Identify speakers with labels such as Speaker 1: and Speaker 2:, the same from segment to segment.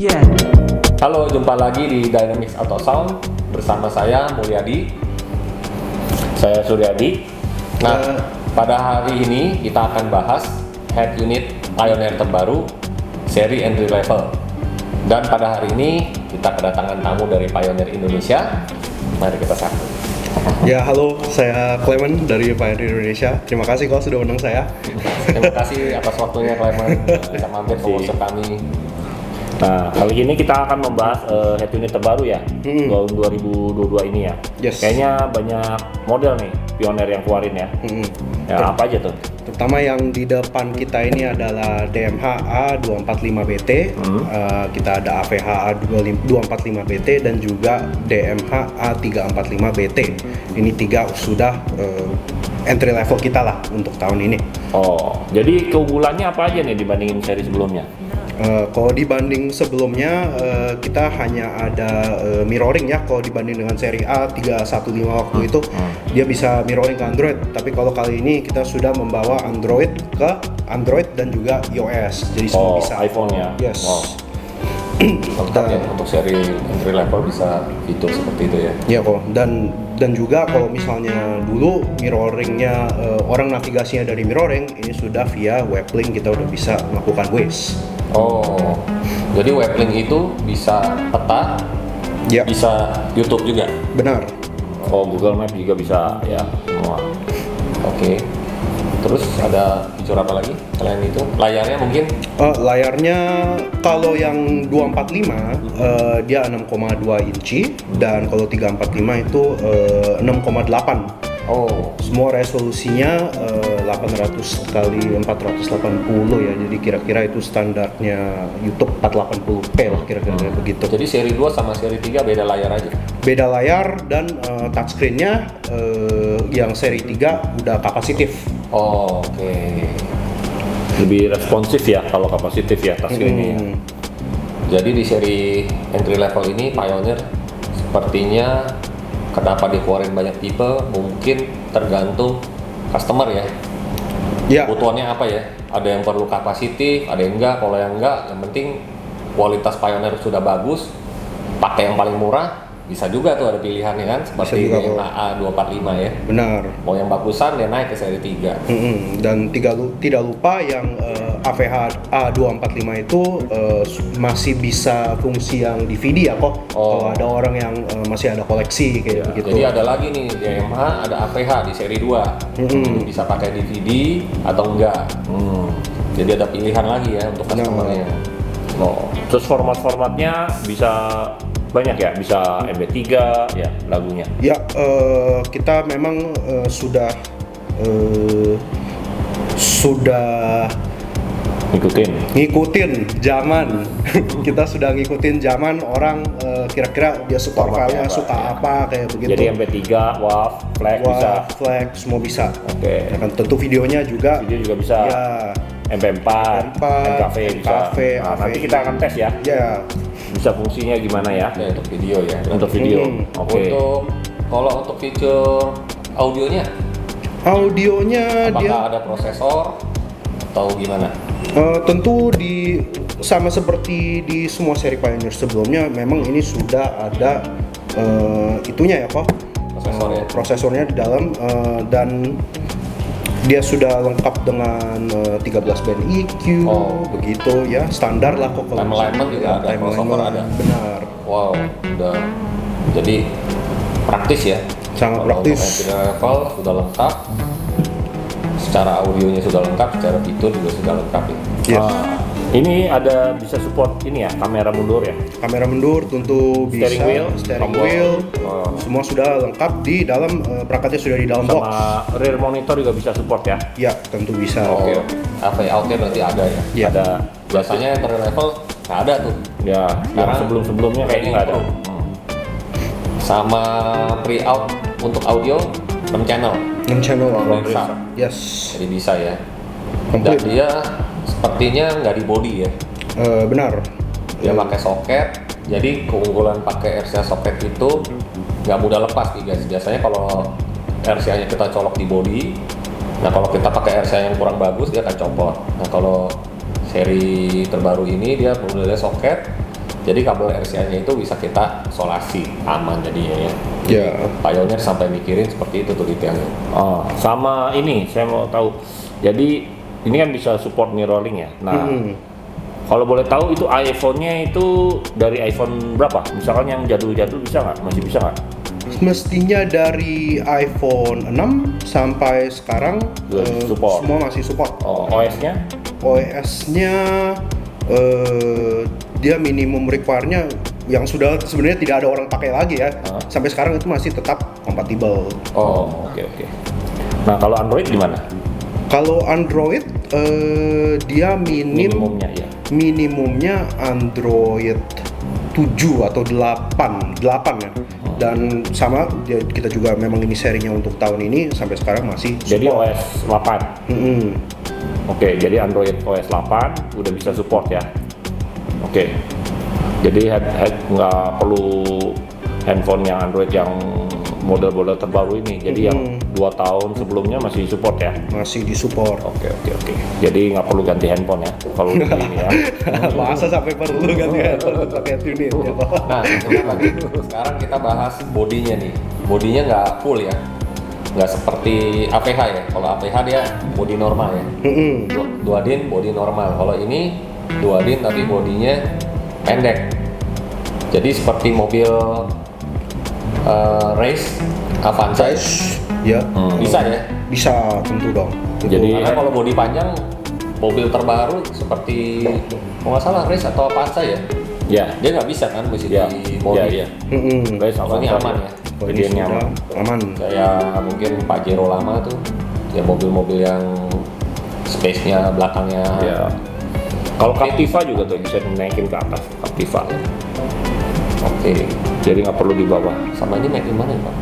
Speaker 1: Yeah.
Speaker 2: Halo, jumpa lagi di Dynamics Auto Sound bersama saya Mulyadi.
Speaker 3: Saya Suryadi.
Speaker 2: Nah, pada hari ini kita akan bahas head unit Pioneer terbaru seri entry level. Dan pada hari ini kita kedatangan tamu dari Pioneer Indonesia. Mari kita sambut.
Speaker 4: Ya, halo, saya Clement dari Pioneer Indonesia. Terima kasih kalau sudah undang saya.
Speaker 2: Terima kasih atas waktunya Clement, bisa mampir ke workshop kami.
Speaker 3: Nah, kali ini kita akan membahas head unit terbaru ya, tahun 2022 ini ya.
Speaker 4: Yes.
Speaker 3: Kayaknya banyak model nih Pioneer yang keluarin ya. Ya, apa aja tuh?
Speaker 4: Terutama yang di depan kita ini adalah DMH A245BT, kita ada AVH A245BT dan juga DMH A345BT. Ini tiga sudah entry level kita lah untuk tahun ini.
Speaker 3: Oh, jadi keunggulannya apa aja nih dibandingin seri sebelumnya?
Speaker 4: Kalau dibanding sebelumnya kita hanya ada mirroring ya. Kalau dibanding dengan seri A315 waktu itu dia bisa mirroring ke Android. Tapi kalau kali ini kita sudah membawa Android ke Android dan juga iOS. Jadi semua bisa.
Speaker 3: iPhone ya.
Speaker 4: Yes.
Speaker 3: Oh.
Speaker 2: Lengkap ya, untuk seri entry level bisa fitur seperti itu ya.
Speaker 4: Ya kok. Dan juga kalau misalnya dulu mirroringnya orang navigasinya dari mirroring, ini sudah via weblink kita udah bisa melakukan Waze.
Speaker 2: Oh, jadi weblink itu bisa peta,
Speaker 4: Ya.
Speaker 2: bisa YouTube juga.
Speaker 4: Benar.
Speaker 3: Oh, Google Maps juga bisa ya semua.
Speaker 2: Oke. Terus ada fitur apa lagi selain itu? Layarnya mungkin?
Speaker 4: Layarnya kalau yang 245 dia 6,2 inci dan kalau 345 itu 6,8.
Speaker 2: Oh,
Speaker 4: Semua resolusinya 800 kali 480 ya. Jadi kira-kira itu standarnya YouTube 480p lah kira-kira begitu.
Speaker 2: jadi seri 2 sama seri 3 beda layar aja.
Speaker 4: Beda layar dan touchscreen-nya yang seri 3 udah kapasitif.
Speaker 2: Oh, oke.
Speaker 3: Lebih responsif ya kalau kapasitif ya touchscreen-nya.
Speaker 2: Jadi di seri entry level ini Pioneer sepertinya kenapa dikeluarin banyak tipe, mungkin tergantung customer ya.
Speaker 4: Ya.
Speaker 2: Kebutuhannya apa ya? Ada yang perlu kapasitif, ada yang enggak. Kalau yang enggak, yang penting kualitas Pioneer sudah bagus, pakai yang paling murah, bisa juga tuh ada pilihannya kan, seperti
Speaker 4: juga,
Speaker 2: yang
Speaker 4: Bro.
Speaker 2: A245 ya.
Speaker 4: Benar.
Speaker 2: Mau yang bagusan dia naik ke seri 3.
Speaker 4: Dan tidak lupa yang AVH A245 itu masih bisa fungsi yang DVD ya kok.
Speaker 2: Oh.
Speaker 4: Kalau ada orang yang masih ada koleksi kayak begitu.
Speaker 2: Jadi ada lagi nih DMH, ada AVH di seri 2. Bisa pakai DVD atau enggak. Jadi ada pilihan lagi ya untuk customer-nya.
Speaker 3: Oh, terus format-formatnya bisa banyak ya, bisa MP3 ya lagunya.
Speaker 4: Ya, kita memang sudah ngikutin zaman. Kita sudah ngikutin zaman orang kira-kira dia store
Speaker 2: Formatnya
Speaker 4: filenya
Speaker 2: apa,
Speaker 4: suka
Speaker 2: ya.
Speaker 4: apa kayak begitu.
Speaker 3: Jadi MP3, WAV, FLAC bisa.
Speaker 4: Flag semua bisa.
Speaker 3: Oke.
Speaker 4: Ya kan tentu videonya juga.
Speaker 3: Video juga bisa.
Speaker 4: Ya,
Speaker 3: MP4,
Speaker 4: MP4,
Speaker 3: MKV bisa.
Speaker 4: MKV,
Speaker 3: Nah, nanti
Speaker 4: AV.
Speaker 3: kita akan tes ya.
Speaker 4: ya.
Speaker 3: Bisa fungsinya gimana ya?
Speaker 2: Ya, untuk video ya.
Speaker 3: Untuk video. Oke.
Speaker 2: Kalau untuk fitur audionya,
Speaker 4: Audionya
Speaker 2: apakah
Speaker 4: dia
Speaker 2: ada prosesor atau gimana?
Speaker 4: tentu sama seperti di semua seri Pioneer sebelumnya, memang ini sudah ada itunya ya kok.
Speaker 2: Prosesornya.
Speaker 4: Prosesornya di dalam dan dia sudah lengkap dengan 13 band EQ, begitu ya, standar lah kok.
Speaker 2: Time alignment juga ada,
Speaker 4: Time
Speaker 2: crossover
Speaker 4: alignment,
Speaker 2: ada.
Speaker 4: benar.
Speaker 2: Wow, udah jadi praktis ya.
Speaker 4: Sangat
Speaker 2: Kalau
Speaker 4: praktis.
Speaker 2: Untuk entry level sudah lengkap, secara audionya sudah lengkap, secara fitur juga sudah lengkap ya.
Speaker 4: Yes.
Speaker 3: Ini ada bisa support ini ya, kamera mundur ya.
Speaker 4: Kamera mundur tentu bisa,
Speaker 3: Steering wheel,
Speaker 4: steering
Speaker 3: tombol.
Speaker 4: wheel,
Speaker 3: Oh.
Speaker 4: semua sudah lengkap di dalam, perangkatnya sudah di dalam box.
Speaker 3: Sama rear monitor juga bisa support ya.
Speaker 4: Ya, tentu bisa.
Speaker 2: Oke, AV outnya berarti ada ya.
Speaker 4: Ya.
Speaker 3: Ada
Speaker 2: Biasanya entry level nggak ada tuh.
Speaker 3: ya, yang
Speaker 2: Sekarang
Speaker 3: sebelum-sebelumnya kayaknya nggak ada.
Speaker 2: Sama pre-out untuk audio 6 channel.
Speaker 4: 6 channel.
Speaker 2: Bisa.
Speaker 4: Yes.
Speaker 2: Jadi bisa ya. Dan
Speaker 4: Komplit.
Speaker 2: dia sepertinya nggak di body ya.
Speaker 4: Benar.
Speaker 2: Dia pakai soket. Jadi keunggulan pakai RCA soket itu nggak mudah lepas nih guys. Biasanya kalau RCA-nya kita colok di body, nah kalau kita pakai RCA yang kurang bagus dia akan copot. Nah kalau seri terbaru ini dia modelnya soket, Jadi kabel RCA-nya itu bisa kita isolasi, aman jadinya ya.
Speaker 4: Ya.
Speaker 2: Pioneer sampai mikirin seperti itu tuh detailnya.
Speaker 3: Oh, sama ini saya mau tahu. Jadi ini kan bisa support mirroring ya. Nah, kalau boleh tahu itu iPhone-nya itu dari iPhone berapa? Misalkan yang jadul-jadul bisa nggak? Masih bisa nggak?
Speaker 4: Mestinya dari iPhone 6 sampai sekarang
Speaker 3: Support.
Speaker 4: semua masih support.
Speaker 3: Oh, OS-nya?
Speaker 4: OS-nya dia minimum require-nya yang sudah sebenarnya tidak ada orang pakai lagi ya. Sampai sekarang itu masih tetap kompatibel.
Speaker 3: Oh, oke. Nah, kalau Android gimana?
Speaker 4: Kalau Android dia
Speaker 3: Minimumnya ya.
Speaker 4: minimumnya Android 7 atau 8 ya. Dan sama kita juga memang ini serinya untuk tahun ini sampai sekarang masih
Speaker 3: Jadi
Speaker 4: support.
Speaker 3: OS 8. Oke, jadi Android OS 8 udah bisa support ya. Oke. Jadi nggak perlu handphone yang Android yang model-model terbaru ini. Jadi yang 2 tahun sebelumnya masih support ya.
Speaker 4: Masih disupport.
Speaker 3: Oke. Jadi nggak perlu ganti handphone ya kalau ini ya.
Speaker 4: Masa sampai perlu ganti handphone pakai unit ya, Pak?
Speaker 2: Nah, sekarang kita bahas bodinya nih. Bodinya nggak full ya, nggak seperti APH ya. Kalau APH dia body normal ya. Dua din body normal. Kalau ini dua din tapi bodinya pendek. Jadi seperti mobil race Avanza
Speaker 4: Ya,
Speaker 2: bisa ya.
Speaker 4: bisa tentu dong.
Speaker 3: Jadi-
Speaker 2: Karena kalau bodi panjang mobil terbaru seperti kalau nggak salah race atau Avanza ya,
Speaker 3: Ya.
Speaker 2: dia nggak bisa kan mesti
Speaker 3: Ya.
Speaker 2: di bodi.
Speaker 3: Ya.
Speaker 4: Mm-mm.
Speaker 3: Guys,
Speaker 2: Kalau ini aman ya.
Speaker 4: Oh, ini
Speaker 3: Jadi
Speaker 4: sudah
Speaker 3: nyaman.
Speaker 4: aman.
Speaker 2: Kayak mungkin Pajero lama tuh, ya mobil-mobil yang space-nya belakangnya.
Speaker 3: Ya. Kalau Captiva juga tuh bisa dinaikin ke atas Captiva.
Speaker 2: Oke.
Speaker 3: Jadi nggak perlu di bawah.
Speaker 2: Sama ini made in mana ya Pak?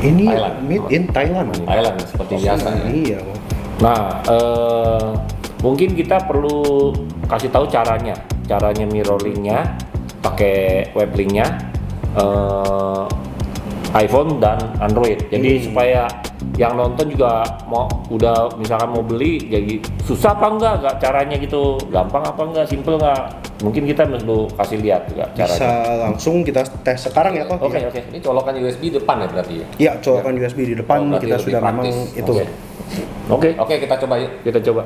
Speaker 4: Ini
Speaker 2: Thailand.
Speaker 4: made in Thailand.
Speaker 2: Thailand seperti biasa ya.
Speaker 4: Iya.
Speaker 3: Nah, mungkin kita perlu kasih tahu caranya mirroringnya, pakai web linknya, iPhone dan Android. Jadi supaya yang nonton juga udah misalkan mau beli, jadi susah apa enggak caranya gitu, gampang apa enggak, simple enggak? Mungkin kita perlu kasih lihat juga caranya.
Speaker 4: Bisa langsung kita tes sekarang ya, Pak?
Speaker 3: Oke.
Speaker 2: Ini colokan USB depan ya berarti ya.
Speaker 4: Iya, colokan USB di depan
Speaker 2: Oh, berarti
Speaker 4: kita
Speaker 2: lebih
Speaker 4: sudah memang
Speaker 2: praktis.
Speaker 4: itu.
Speaker 3: Oke,
Speaker 2: Oke, kita coba yuk.
Speaker 3: kita coba.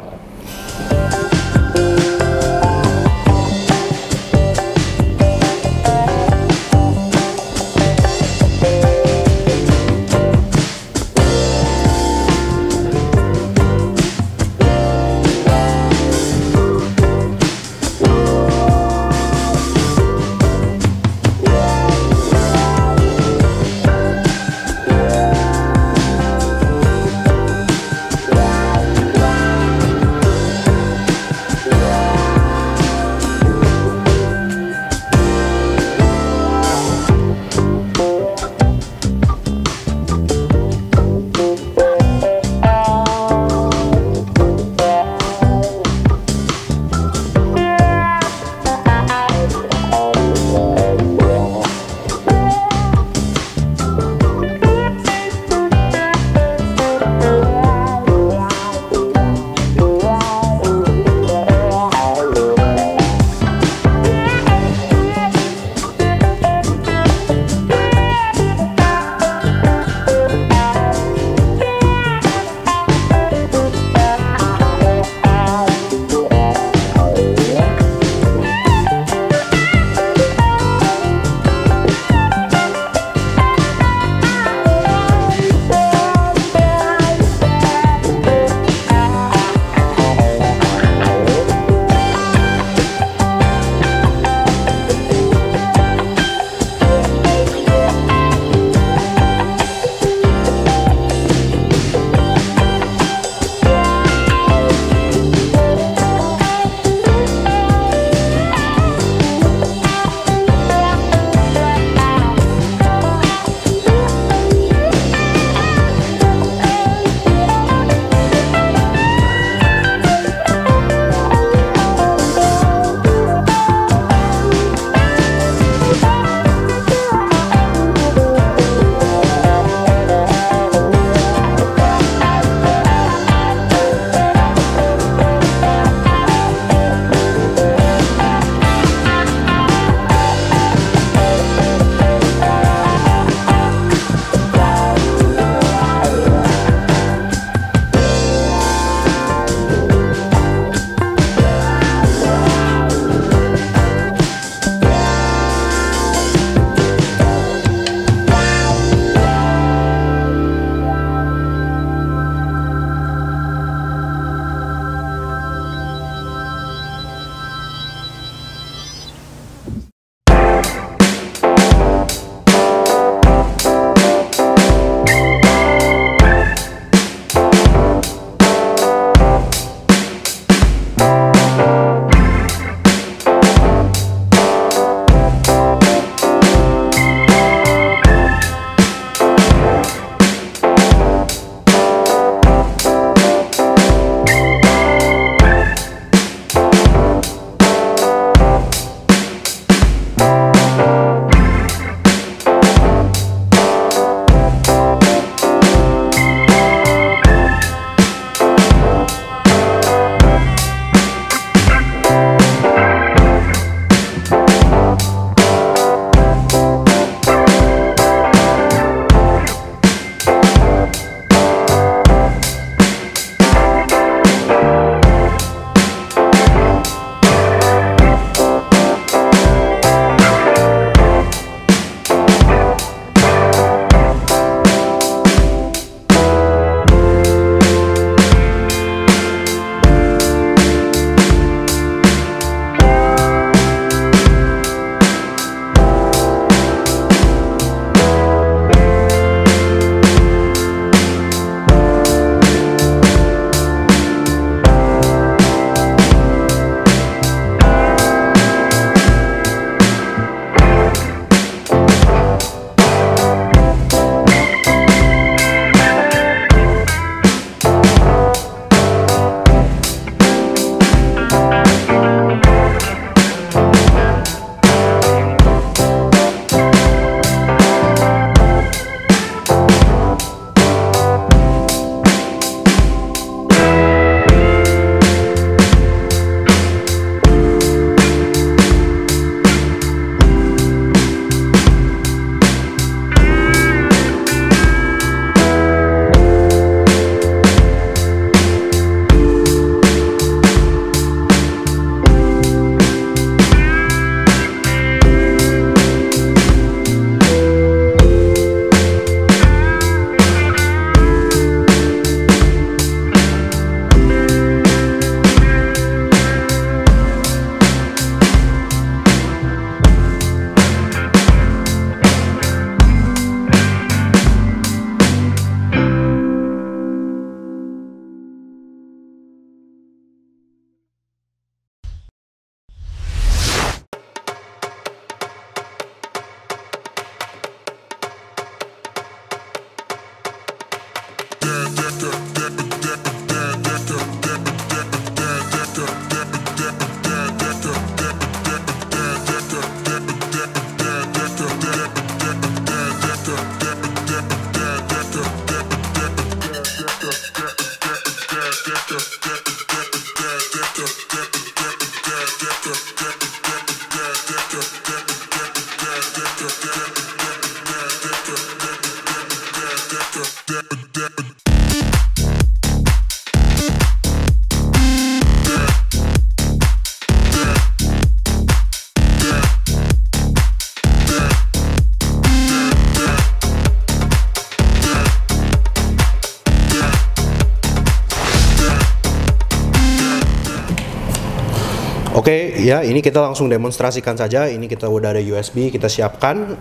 Speaker 4: Oke, ya ini kita langsung demonstrasikan saja. Ini kita udah ada USB, kita siapkan.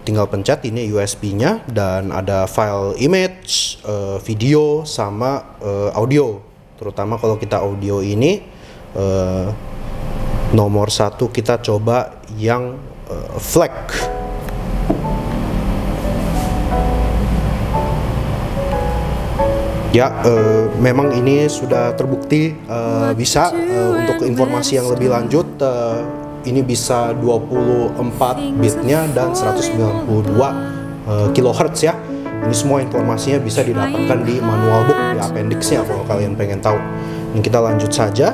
Speaker 4: Tinggal pencet ini USB-nya dan ada file image, video sama audio. Terutama kalau kita audio ini nomor 1 kita coba yang FLAC. Ya, memang ini sudah terbukti bisa untuk informasi yang lebih lanjut. Ini bisa 24 bitnya dan 192 kHz ya. Ini semua informasinya bisa didapatkan di manual book, di appendixnya kalau kalian pengen tahu. Ini kita lanjut saja.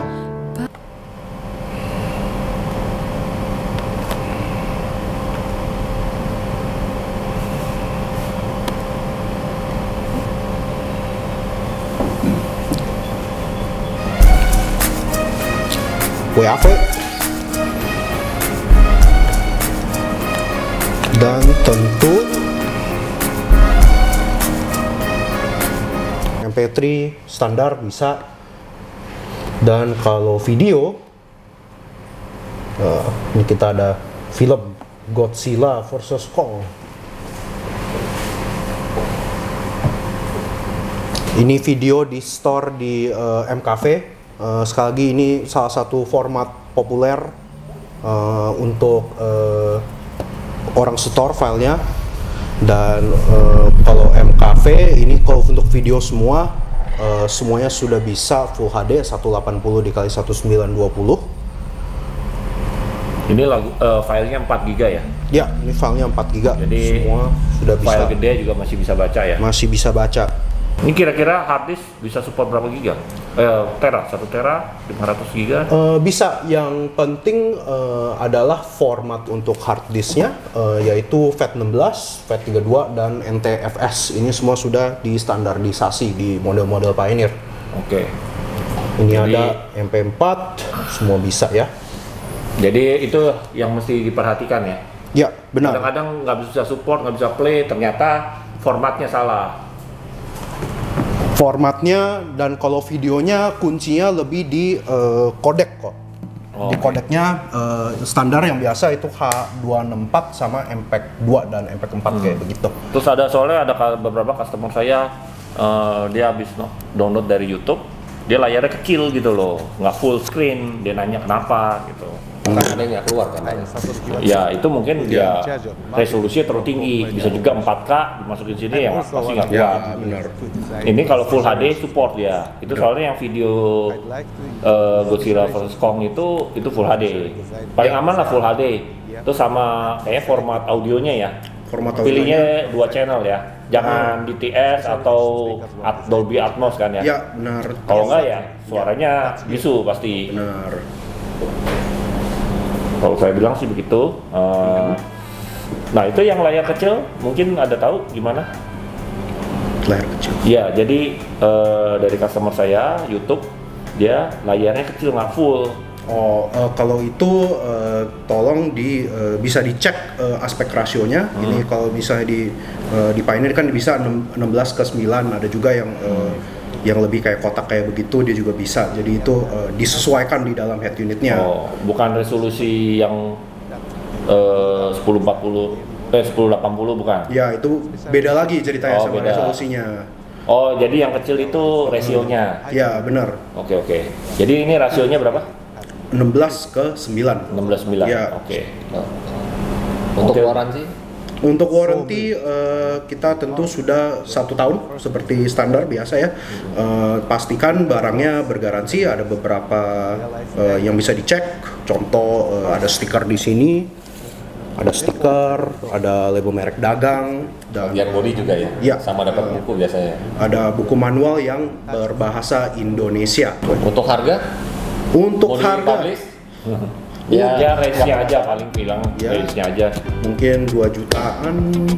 Speaker 4: WAV dan tentu MP3 standar bisa. Dan kalau video ini kita ada film Godzilla vs Kong. Ini video di store di MKV. Sekali lagi ini salah satu format populer untuk orang store filenya. Dan kalau MKV ini kalau untuk video semua semuanya sudah bisa Full HD 1080 x 1920.
Speaker 3: Ini filenya 4 GB ya?
Speaker 4: Ya, ini filenya 4 GB.
Speaker 3: Jadi
Speaker 4: semua sudah bisa.
Speaker 3: File gede juga masih bisa baca ya?
Speaker 4: Masih bisa baca.
Speaker 3: Ini kira-kira hard disk bisa support berapa giga? Tera, 1 tera, 500 giga?
Speaker 4: Bisa, yang penting adalah format untuk hard disknya, yaitu FAT16, FAT32, dan NTFS. Ini semua sudah distandardisasi di model-model Pioneer.
Speaker 3: Oke.
Speaker 4: Ini
Speaker 3: Jadi,
Speaker 4: ada MP4, semua bisa ya.
Speaker 3: Jadi itu yang mesti diperhatikan ya?
Speaker 4: Ya, benar.
Speaker 3: Kadang-kadang nggak bisa support, nggak bisa play, ternyata formatnya salah.
Speaker 4: Formatnya dan kalau videonya kuncinya lebih di kodek kok. Di kodeknya standar yang biasa itu H264 sama MPEG 2 dan MPEG 4 kayak begitu.
Speaker 3: Terus soalnya ada beberapa customer saya dia habis download dari YouTube, dia layarnya kecil gitu loh, nggak full screen. Dia nanya kenapa gitu.
Speaker 2: Kan ada yang nggak keluar kan?
Speaker 3: Ya itu mungkin dia resolusinya terlalu tinggi, bisa juga 4K dimasukin sini ya pasti nggak kuat.
Speaker 4: Ya, benar.
Speaker 3: Ini kalau Full HD support ya. Itu soalnya yang video Godzilla vs Kong itu Full HD. Paling aman lah Full HD. Itu sama kayak format audionya ya.
Speaker 4: Format
Speaker 3: Pilihnya 2 channel ya. Jangan DTS atau Dolby Atmos kan ya.
Speaker 4: Ya, benar.
Speaker 3: Kalau enggak ya suaranya bisu pasti.
Speaker 4: Benar.
Speaker 3: Kalau saya bilang sih begitu. Nah itu yang layar kecil mungkin ada tahu gimana?
Speaker 4: Layar kecil.
Speaker 3: Ya jadi dari customer saya YouTube dia layarnya kecil nggak full.
Speaker 4: Oh, kalau itu tolong bisa dicek aspek rasionya. Ini kalau misalnya di Pioneer kan bisa 16:9, ada juga yang lebih kayak kotak kayak begitu dia juga bisa. Jadi itu disesuaikan di dalam head unitnya.
Speaker 3: Oh, bukan resolusi yang 1080 bukan?
Speaker 4: Ya, itu beda lagi ceritanya sama
Speaker 3: beda.
Speaker 4: resolusinya.
Speaker 3: Oh, jadi yang kecil itu rasionya.
Speaker 4: Ya, benar.
Speaker 3: Oke. Jadi ini rasionya berapa?
Speaker 4: 16:9.
Speaker 3: 16:9.
Speaker 4: Ya.
Speaker 3: Oke.
Speaker 2: Untuk
Speaker 3: Oke.
Speaker 2: waranti?
Speaker 4: Untuk warranty kita tentu sudah 1 tahun seperti standar biasa ya. Pastikan barangnya bergaransi. Ada beberapa yang bisa dicek. Contoh ada stiker di sini, ada stiker, ada label merek dagang, dan
Speaker 2: Bagian body juga ya?
Speaker 4: Ya.
Speaker 2: Sama dapat buku biasanya.
Speaker 4: ada buku manual yang berbahasa Indonesia.
Speaker 2: Untuk harga?
Speaker 4: Untuk
Speaker 2: Mau
Speaker 4: harga
Speaker 2: di-publish?
Speaker 3: Ya range-nya aja paling bilang
Speaker 4: Ya.
Speaker 3: range-nya aja.
Speaker 4: mungkin 2 jutaan,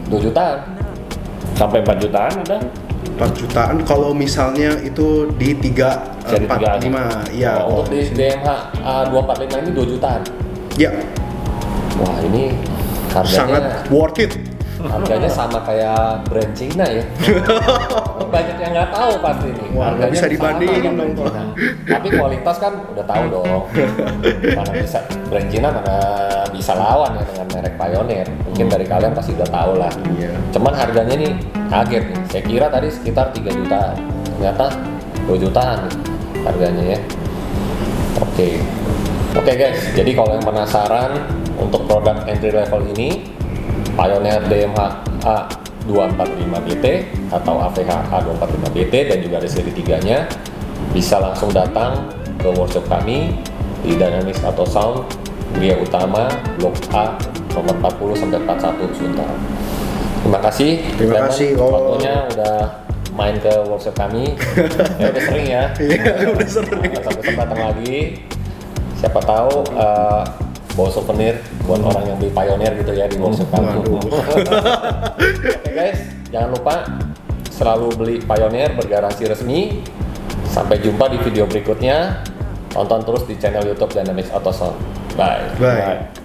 Speaker 2: 2 jutaan.
Speaker 3: Sampai 4 jutaan udah.
Speaker 4: 4 jutaan kalau misalnya itu di 3,
Speaker 3: Seri
Speaker 4: 4, 5 ya.
Speaker 2: Untuk di DMH A245 ini 2 jutaan.
Speaker 4: Ya,
Speaker 2: Wah ini
Speaker 4: sangat
Speaker 2: harganya
Speaker 4: worth it.
Speaker 2: harganya sama kayak brand Cina ya. banyak yang nggak tahu pasti nih.
Speaker 4: Wah, nggak bisa
Speaker 2: Harganya
Speaker 4: dibandingin
Speaker 2: sama
Speaker 4: dong,
Speaker 2: brand
Speaker 4: Pak.
Speaker 2: Cina. Tapi kualitas kan udah tahu dong. Mana bisa brand Cina mana bisa lawan ya dengan merek Pioneer. Mungkin dari kalian pasti udah tahu lah.
Speaker 4: Iya.
Speaker 2: Cuman harganya nih kaget nih. Saya kira tadi sekitar 3 jutaan. Ternyata 2 jutaan nih harganya ya. Oke guys, jadi kalau yang penasaran untuk produk entry level ini, Pioneer DMH A245BT atau AVH A245BT dan juga ada seri 3-nya, bisa langsung datang ke workshop kami di Dynamics Auto Sound Gria Utama Blok A nomor 40 sampai 41 Sunter. Terima kasih.
Speaker 4: Terima
Speaker 2: Clement,
Speaker 4: kasih,
Speaker 2: waktunya udah main ke workshop kami. Ya udah sering ya.
Speaker 4: Iya, udah sering.
Speaker 2: Sampai datang lagi. Siapa tahu bawa souvenir buat orang yang beli Pioneer gitu ya di workshop kami.
Speaker 4: Waduh.
Speaker 2: Oke guys, jangan lupa selalu beli Pioneer bergaransi resmi. Sampai jumpa di video berikutnya. Tonton terus di channel YouTube Dynamics Auto Sound. Bye.
Speaker 4: Bye.